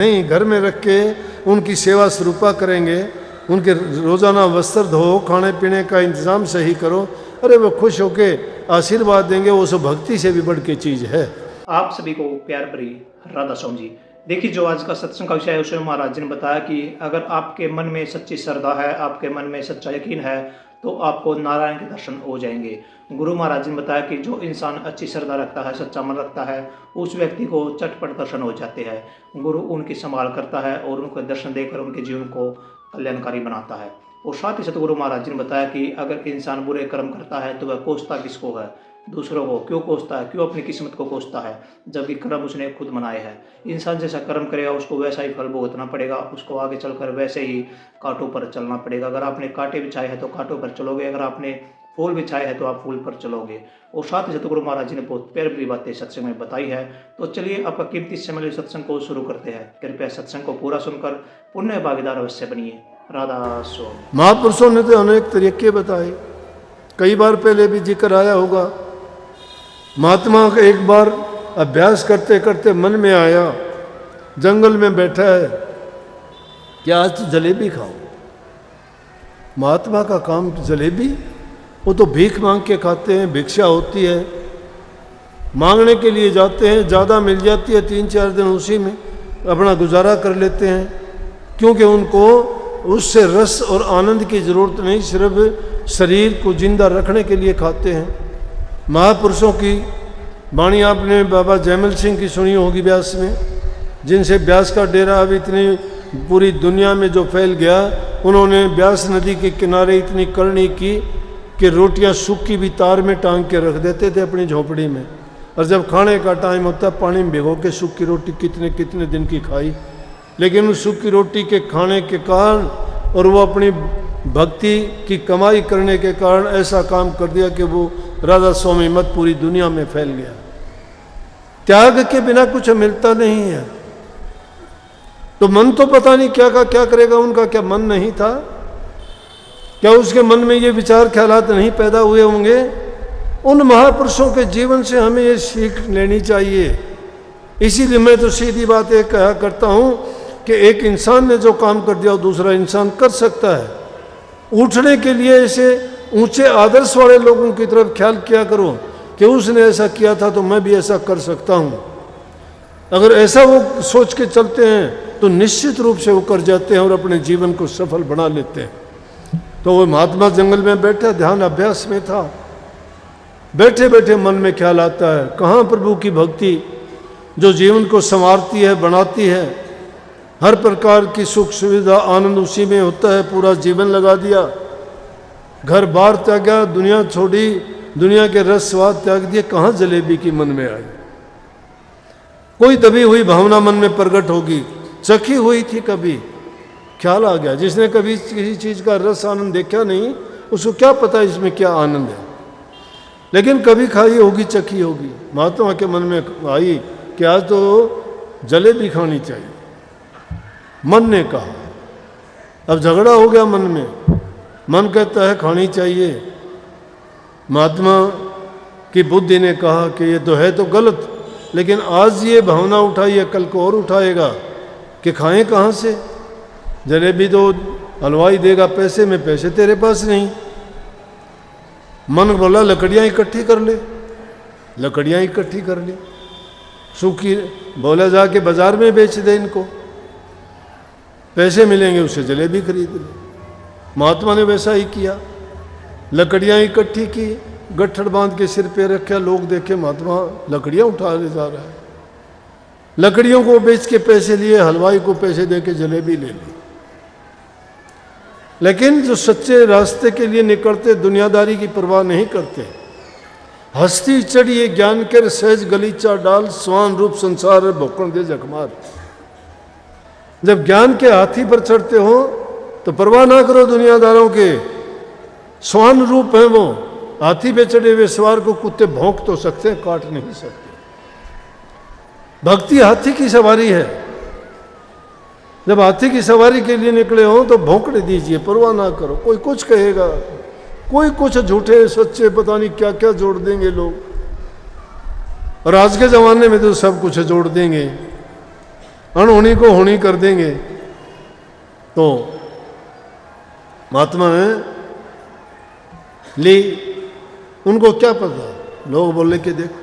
नहीं, घर में रख के उनकी सेवा स्वरूपा करेंगे, उनके रोज़ाना वस्त्र धो, खाने पीने का इंतज़ाम सही करो, अरे वो खुश होके आशीर्वाद देंगे, वो सब भक्ति से भी बढ़ के चीज़ है। आप सभी को प्यार भरी राधा स्वामी जी। देखिए, जो आज का सत्संग का विषय है उसमें महाराज जी ने बताया कि अगर आपके मन में सच्ची श्रद्धा है, आपके मन में सच्चा यकीन है, तो आपको नारायण के दर्शन हो जाएंगे। गुरु महाराज जी ने बताया कि जो इंसान अच्छी श्रद्धा रखता है, सच्चा मन रखता है, उस व्यक्ति को चटपट दर्शन हो जाते हैं। गुरु उनकी संभाल करता है और उनको दर्शन देकर उनके जीवन को कल्याणकारी बनाता है। और साथ ही सतगुरु महाराज जी ने बताया कि अगर इंसान बुरे कर्म करता है तो वह कोसता किसको है? दूसरों को। क्यों कोसता है? क्यों अपनी किस्मत को कोसता है, जबकि कर्म उसने खुद बनाए हैं। इंसान जैसा कर्म करेगा उसको वैसा ही फल भुगतना पड़ेगा, उसको आगे चलकर वैसे ही कांटों पर चलना पड़ेगा। अगर आपने कांटे बिछाए हैं तो कांटों पर चलोगे, अगर आपने फूल बिछाए हैं तो आप फूल पर चलोगे। और साथ ही सतगुरु महाराज जी ने बहुत प्यारी प्यारी बातें सत्संग में बताई है। तो चलिए आपका कीमती समय सत्संग को शुरू करते हैं। कृपया सत्संग को पूरा सुनकर पुण्य भागीदार अवश्य बनिए। राधा स्वामी। महापुरुषों ने तो अनेक तरीके बताए, कई बार पहले भी जिक्र आया होगा। महात्मा का एक बार अभ्यास करते करते मन में आया, जंगल में बैठा है कि आज तो जलेबी खाओ। महात्मा का काम जलेबी, वो तो भीख मांग के खाते हैं, भिक्षा होती है, मांगने के लिए जाते हैं, ज़्यादा मिल जाती है, 3-4 दिन उसी में अपना गुजारा कर लेते हैं, क्योंकि उनको उससे रस और आनंद की ज़रूरत नहीं, सिर्फ शरीर को जिंदा रखने के लिए खाते हैं। महापुरुषों की वाणी आपने बाबा जयमल सिंह की सुनी होगी ब्यास में, जिनसे ब्यास का डेरा अब इतनी पूरी दुनिया में जो फैल गया। उन्होंने ब्यास नदी के किनारे इतनी करनी की कि रोटियां सूखी भी तार में टांग के रख देते थे अपनी झोपड़ी में, और जब खाने का टाइम होता पानी में भिगो के सूखी रोटी कितने कितने दिन की खाई। लेकिन उस सूखी रोटी के खाने के कारण और वो अपनी भक्ति की कमाई करने के कारण ऐसा काम कर दिया कि वो राधा स्वामी मत पूरी दुनिया में फैल गया। त्याग के बिना कुछ मिलता नहीं है। तो मन तो पता नहीं क्या का क्या करेगा, उनका क्या मन नहीं था? क्या उसके मन में ये विचार ख्यालात नहीं पैदा हुए होंगे? उन महापुरुषों के जीवन से हमें ये सीख लेनी चाहिए। इसीलिए मैं तो सीधी बात एक कहा करता हूँ कि एक इंसान ने जो काम कर दिया वो दूसरा इंसान कर सकता है। उठने के लिए ऐसे ऊंचे आदर्श वाले लोगों की तरफ ख्याल किया करो कि उसने ऐसा किया था तो मैं भी ऐसा कर सकता हूँ। अगर ऐसा वो सोच के चलते हैं तो निश्चित रूप से वो कर जाते हैं और अपने जीवन को सफल बना लेते हैं। तो वो महात्मा जंगल में बैठा, ध्यान अभ्यास में था। बैठे बैठे मन में ख्याल आता है, कहाँ प्रभु की भक्ति जो जीवन को संवारती है, बनाती है, हर प्रकार की सुख सुविधा आनंद उसी में होता है। पूरा जीवन लगा दिया, घर बार त्यागा, दुनिया छोड़ी, दुनिया के रस स्वाद त्याग दिए, कहाँ जलेबी की मन में आई? कोई दबी हुई भावना मन में प्रकट होगी, चखी हुई थी कभी, ख्याल आ गया। जिसने कभी किसी चीज़ का रस आनंद देखा नहीं उसको क्या पता इसमें क्या आनंद है, लेकिन कभी खाई होगी, चखी होगी। महात्मा के मन में आई कि आज तो जलेबी खानी चाहिए। मन ने कहा, अब झगड़ा हो गया मन में। मन कहता है खानी चाहिए, महात्मा की बुद्धि ने कहा कि ये तो है तो गलत, लेकिन आज ये भावना उठाई है, कल को और उठाएगा कि खाएं कहाँ से? जलेबी तो हलवाई देगा पैसे में, पैसे तेरे पास नहीं। मन बोला लकड़ियाँ इकट्ठी कर ले, लकड़ियाँ इकट्ठी कर ली, सूखी बोला जाके बाजार में बेच दे इनको, पैसे मिलेंगे, उससे जलेबी खरीद ले। महात्मा ने वैसा ही किया, लकड़ियाँ इकट्ठी की, गट्ठड़ बांध के सिर पे रखा। लोग देखे महात्मा लकड़ियाँ उठा ले जा रहा है। लकड़ियों को बेच के पैसे लिए, हलवाई को पैसे दे के जलेबी ले ली। लेकिन जो सच्चे रास्ते के लिए निकलते, दुनियादारी की परवाह नहीं करते, हस्ती चढ़िए ज्ञान के सहज गलीचा डाल, स्वान रूप संसार भोकन दे जखमार। जब ज्ञान के हाथी पर चढ़ते हो तो परवाह ना करो दुनियादारों के, स्वान रूप है वो। हाथी पे चढ़े हुए सवार को कुत्ते भौंक तो सकते हैं, काट नहीं सकते। भक्ति हाथी की सवारी है। जब हाथी की सवारी के लिए निकले हो तो भौंकने दीजिए, परवाह ना करो। कोई कुछ कहेगा, कोई कुछ, झूठे सच्चे पता नहीं क्या क्या जोड़ देंगे लोग, और आज के ज़माने में तो सब कुछ जोड़ देंगे। अनहोनी को होनी कर देंगे। तो महात्मा ने ली, उनको क्या पता, लोग बोले कि देखो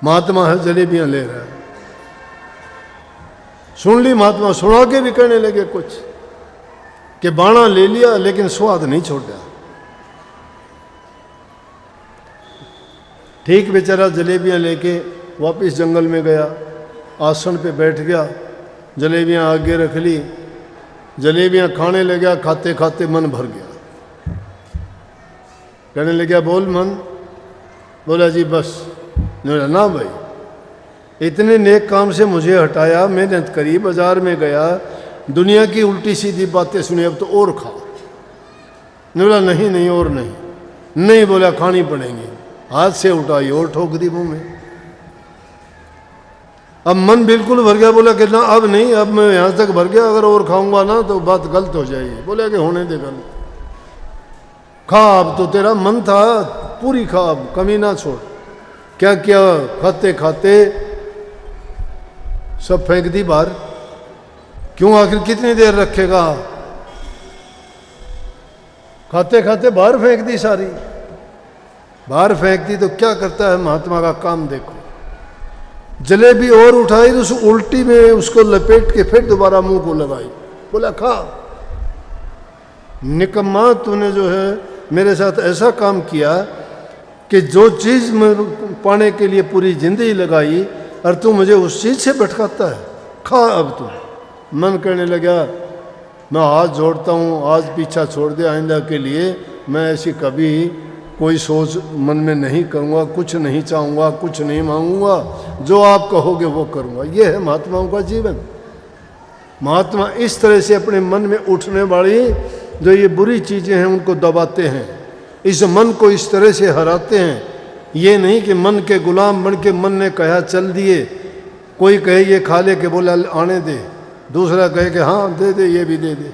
महात्मा है जलेबियां ले रहा है। सुन ली महात्मा, सुना के भी कहने लगे कुछ कि बाणा ले लिया लेकिन स्वाद नहीं छोड़ा। ठीक बेचारा जलेबियां लेके वापस जंगल में गया, आसन पे बैठ गया, जलेबियां आगे रख ली, जलेबियां खाने लगा, खाते खाते मन भर गया। कहने लगा बोल मन, बोला जी बस। बोला ना भाई, इतने नेक काम से मुझे हटाया, मेहनत करी, बाजार में गया, दुनिया की उल्टी सीधी बातें सुनी, अब तो और खा। बोला नहीं नहीं और नहीं, नहीं बोला खानी पड़ेंगी। हाथ से उठाई और ठोक दी मुंह में। अब मन बिल्कुल भर गया, बोला कि ना अब नहीं, अब मैं यहाँ तक भर गया, अगर और खाऊंगा ना तो बात गलत हो जाएगी। बोला कि होने दे गलत, खा, अब तो तेरा मन था, पूरी खा, अब कमी ना छोड़। क्या किया, खाते खाते सब फेंक दी बाहर। क्यों, आखिर कितनी देर रखेगा, खाते खाते बाहर फेंक दी सारी। बाहर फेंक दी तो क्या करता है महात्मा का काम देखो। जलेबी और उठाई तो उस उल्टी में उसको लपेट के फिर दोबारा मुंह को लगाई। बोला खा। निकम्मा, तूने जो है मेरे साथ ऐसा काम किया कि जो चीज़ मैं पाने के लिए पूरी जिंदगी लगाई और तू मुझे उस चीज़ से भटकाता है, खा अब तू। मन करने लगा, मैं हाथ जोड़ता हूँ, आज पीछा छोड़ दे, आइंदा के लिए मैं ऐसी कभी कोई सोच मन में नहीं करूँगा, कुछ नहीं चाहूँगा, कुछ नहीं मांगूंगा, जो आप कहोगे वो करूँगा। ये है महात्माओं का जीवन। महात्मा इस तरह से अपने मन में उठने वाली जो ये बुरी चीज़ें हैं उनको दबाते हैं, इस मन को इस तरह से हराते हैं। ये नहीं कि मन के गुलाम बन के मन ने कहा चल दिए, कोई कहे ये खा ले के बोला आने दे, दूसरा कहे कि हाँ दे दे, ये भी दे दे।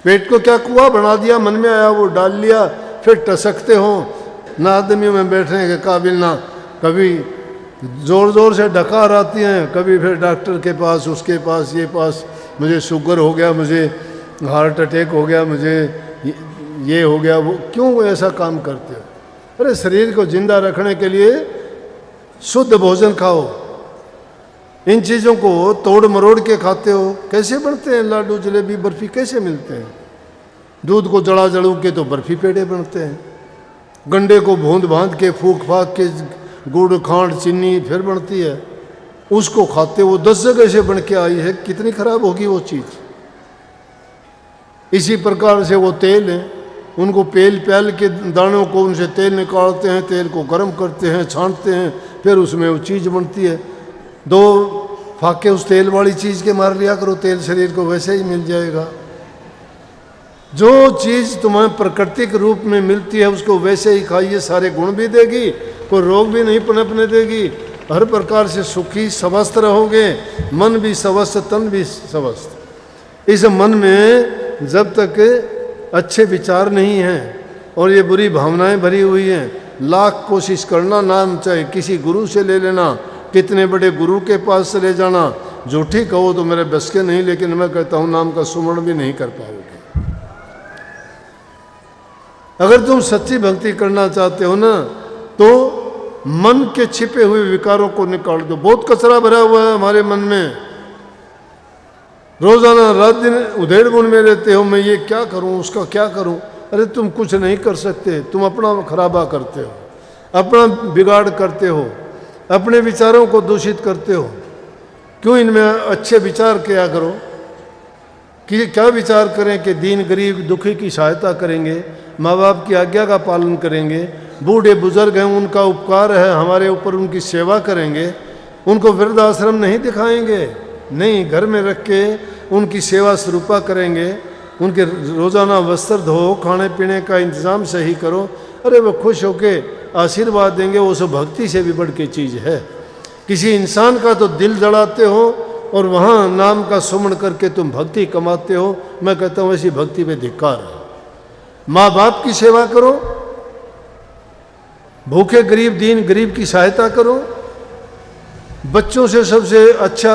पेट को क्या कुआं बना दिया, मन में आया वो डाल लिया, फिर टसकते हो, ना आदमियों में बैठने के काबिल, ना कभी ज़ोर ज़ोर से डकार आती हैं, कभी फिर डॉक्टर के पास, उसके पास, ये पास, मुझे शुगर हो गया, मुझे हार्ट अटैक हो गया, मुझे ये हो गया, वो क्यों ऐसा काम करते हो? अरे शरीर को जिंदा रखने के लिए शुद्ध भोजन खाओ। इन चीज़ों को तोड़ मरोड़ के खाते हो। कैसे बनते हैं लाडू, जलेबी, बर्फ़ी कैसे मिलते हैं? दूध को जड़ा जड़ू के तो बर्फ़ी पेड़े बनते हैं, गंडे को भूंद भांद के फूक फाक के गुड़ खांड चीनी फिर बनती है, उसको खाते हो। 10 जगह से बन के आई है, कितनी खराब होगी वो चीज़। इसी प्रकार से वो तेल है, उनको पेल के दानों को उनसे तेल निकालते हैं, तेल को गर्म करते हैं, छांटते हैं, फिर उसमें वो चीज़ बनती है। 2 फाके उस तेल वाली चीज़ के मार लिया करो, तेल शरीर को वैसे ही मिल जाएगा। जो चीज़ तुम्हें प्राकृतिक रूप में मिलती है उसको वैसे ही खाइए, सारे गुण भी देगी, कोई रोग भी नहीं पनपने देगी, हर प्रकार से सुखी स्वस्थ रहोगे, मन भी स्वस्थ, तन भी स्वस्थ। इस मन में जब तक अच्छे विचार नहीं हैं और ये बुरी भावनाएं भरी हुई हैं, लाख कोशिश करना, नाम चाहे किसी गुरु से ले लेना, कितने बड़े गुरु के पास चले जाना, झूठी कहो तो मेरे बस के नहीं, लेकिन मैं कहता हूँ नाम का सुमरण भी नहीं कर पाओगे। अगर तुम सच्ची भक्ति करना चाहते हो ना, तो मन के छिपे हुए विकारों को निकाल दो। बहुत कचरा भरा हुआ है हमारे मन में, रोजाना रात दिन उधेड़ बुन में रहते हो, मैं ये क्या करूं, उसका क्या करूं। अरे तुम कुछ नहीं कर सकते, तुम अपना खराबा करते हो, अपना बिगाड़ करते हो, अपने विचारों को दूषित करते हो। क्यों इनमें अच्छे विचार किया करो कि क्या विचार करें कि दीन गरीब दुखी की सहायता करेंगे, माँ बाप की आज्ञा का पालन करेंगे, बूढ़े बुजुर्ग हैं उनका उपकार है हमारे ऊपर, उनकी सेवा करेंगे, उनको वृद्धाश्रम नहीं दिखाएंगे, नहीं, घर में रख के उनकी सेवा स्वरूपा करेंगे, उनके रोज़ाना वस्त्र धो, खाने पीने का इंतज़ाम सही करो। अरे वो खुश होके आशीर्वाद देंगे, वो सब भक्ति से भी बढ़ के चीज़ है। किसी इंसान का तो दिल जलाते हो और वहाँ नाम का सुमरण करके तुम भक्ति कमाते हो। मैं कहता हूँ ऐसी भक्ति पे धिक्कार है। माँ बाप की सेवा करो, भूखे गरीब दीन गरीब की सहायता करो, बच्चों से सबसे अच्छा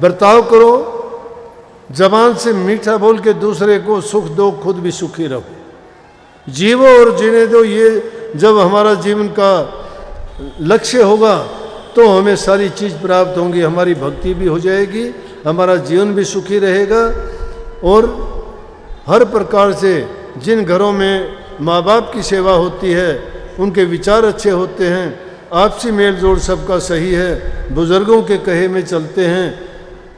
बर्ताव करो, जबान से मीठा बोल के दूसरे को सुख दो, खुद भी सुखी रहो, जीवो और जीने दो। ये जब हमारा जीवन का लक्ष्य होगा तो हमें सारी चीज़ प्राप्त होंगी, हमारी भक्ति भी हो जाएगी, हमारा जीवन भी सुखी रहेगा। और हर प्रकार से जिन घरों में माँ बाप की सेवा होती है उनके विचार अच्छे होते हैं, आपसी मेल जोल सबका सही है, बुज़ुर्गों के कहे में चलते हैं,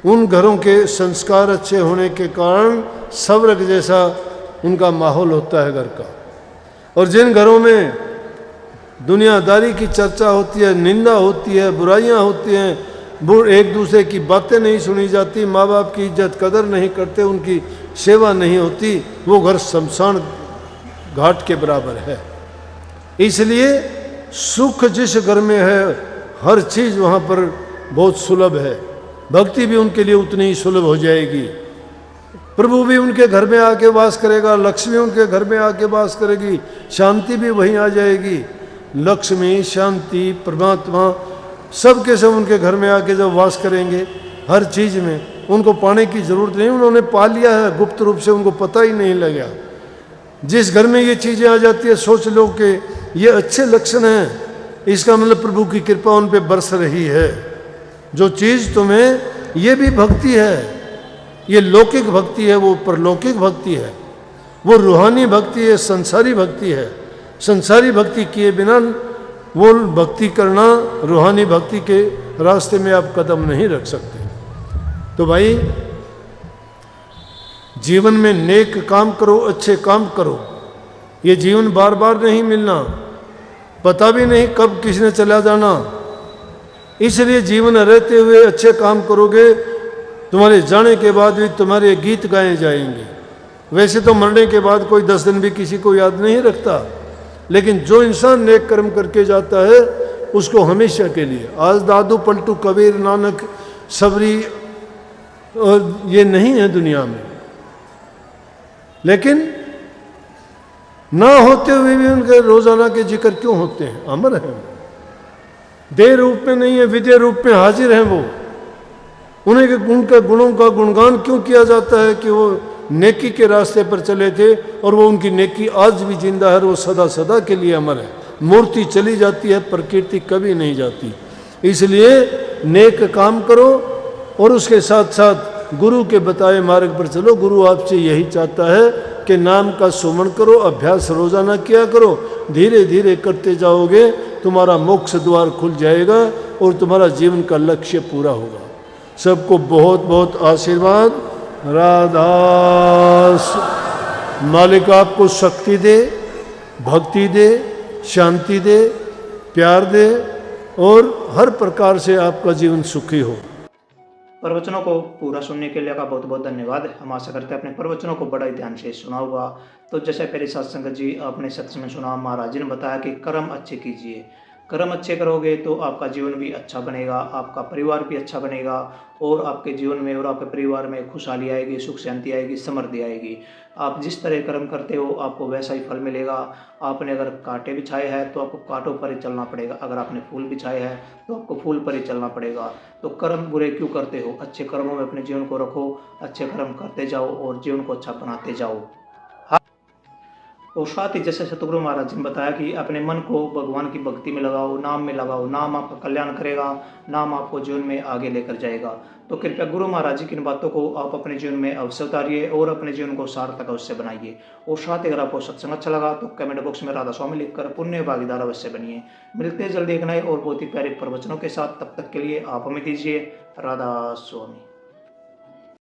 उन घरों के संस्कार अच्छे होने के कारण स्वर्ग जैसा उनका माहौल होता है घर का। और जिन घरों में दुनियादारी की चर्चा होती है, निंदा होती है, बुराइयां होती हैं, एक दूसरे की बातें नहीं सुनी जाती, माँ बाप की इज्जत कदर नहीं करते, उनकी सेवा नहीं होती, वो घर शमशान घाट के बराबर है। इसलिए सुख जिस घर में है हर चीज़ वहाँ पर बहुत सुलभ है, भक्ति भी उनके लिए उतनी ही सुलभ हो जाएगी, प्रभु भी उनके घर में आके वास करेगा, लक्ष्मी उनके घर में आके वास करेगी, शांति भी वहीं आ जाएगी। लक्ष्मी, शांति, परमात्मा सब के सब उनके घर में आके जब वास करेंगे, हर चीज़ में उनको पाने की ज़रूरत नहीं, उन्होंने पा लिया है गुप्त रूप से, उनको पता ही नहीं लगा। जिस घर में ये चीज़ें आ जाती है सोच लो कि ये अच्छे लक्षण हैं, इसका मतलब प्रभु की कृपा उन पे बरस रही है। जो चीज़ तुम्हें, ये भी भक्ति है, ये लौकिक भक्ति है, वो परलौकिक भक्ति है, वो रूहानी भक्ति है, संसारी भक्ति है। संसारी भक्ति किए बिना वो भक्ति करना, रूहानी भक्ति के रास्ते में आप कदम नहीं रख सकते। तो भाई जीवन में नेक काम करो, अच्छे काम करो। ये जीवन बार बार नहीं मिलना, पता भी नहीं कब किसने चला जाना, इसलिए जीवन रहते हुए अच्छे काम करोगे, तुम्हारे जाने के बाद भी तुम्हारे गीत गाए जाएंगे। वैसे तो मरने के बाद कोई 10 दिन भी किसी को याद नहीं रखता, लेकिन जो इंसान नेक कर्म करके जाता है उसको हमेशा के लिए, आज दादू पलटू कबीर नानक सबरी और ये नहीं है दुनिया में, लेकिन ना होते हुए भी उनके रोजाना के जिक्र क्यों होते हैं? अमर हैं, देह रूप में नहीं है, विदेह रूप में हाजिर हैं वो। उन्हें उनके गुणों का गुणगान क्यों किया जाता है कि वो नेकी के रास्ते पर चले थे और वो उनकी नेकी आज भी जिंदा है, वो सदा सदा के लिए अमर है। मूर्ति चली जाती है, प्रकृति कभी नहीं जाती। इसलिए नेक काम करो और उसके साथ साथ गुरु के बताए मार्ग पर चलो। गुरु आपसे यही चाहता है कि नाम का सुमन करो, अभ्यास रोजाना किया करो, धीरे धीरे करते जाओगे, तुम्हारा मोक्ष द्वार खुल जाएगा और तुम्हारा जीवन का लक्ष्य पूरा होगा। सबको बहुत बहुत आशीर्वाद। राधास मालिक आपको शक्ति दे, भक्ति दे, शांति दे, प्यार दे और हर प्रकार से आपका जीवन सुखी हो। प्रवचनों को पूरा सुनने के लिए आपका बहुत बहुत धन्यवाद। हम आशा करते हैं अपने प्रवचनों को बड़ा ही ध्यान से सुना होगा। तो जैसे पहले सत्संग जी आपने सत्संग में सुना, महाराज जी ने बताया कि कर्म अच्छे कीजिए, कर्म अच्छे करोगे तो आपका जीवन भी अच्छा बनेगा, आपका परिवार भी अच्छा बनेगा और आपके जीवन में और आपके परिवार में खुशहाली आएगी, सुख शांति आएगी, समृद्धि आएगी। आप जिस तरह कर्म करते हो आपको वैसा ही फल मिलेगा। आपने अगर कांटे बिछाए हैं तो आपको कांटों पर ही चलना पड़ेगा, अगर आपने फूल बिछाए हैं तो आपको फूल पर ही चलना पड़ेगा। तो कर्म बुरे क्यों करते हो? अच्छे कर्मों में अपने जीवन को रखो, अच्छे कर्म करते जाओ और जीवन को अच्छा बनाते जाओ। और साथ ही जैसे सतगुरु महाराज जी ने बताया कि अपने मन को भगवान की भक्ति में लगाओ, नाम में लगाओ, नाम आपका कल्याण करेगा, नाम आपको जीवन में आगे लेकर जाएगा। तो कृपया गुरु महाराज जी की इन बातों को आप अपने जीवन में अवश्य उतारिए और अपने जीवन को सार्थक अवश्य बनाइए। और साथ ही अगर आपको सत्संग अच्छा लगा तो कमेंट बॉक्स में राधा स्वामी लिखकर पुण्य भागीदार अवश्य बनिए। मिलते हैं जल्दी एक नए और बहुत ही प्यारे प्रवचनों के साथ, तब तक के लिए आप हमें दीजिए राधा स्वामी।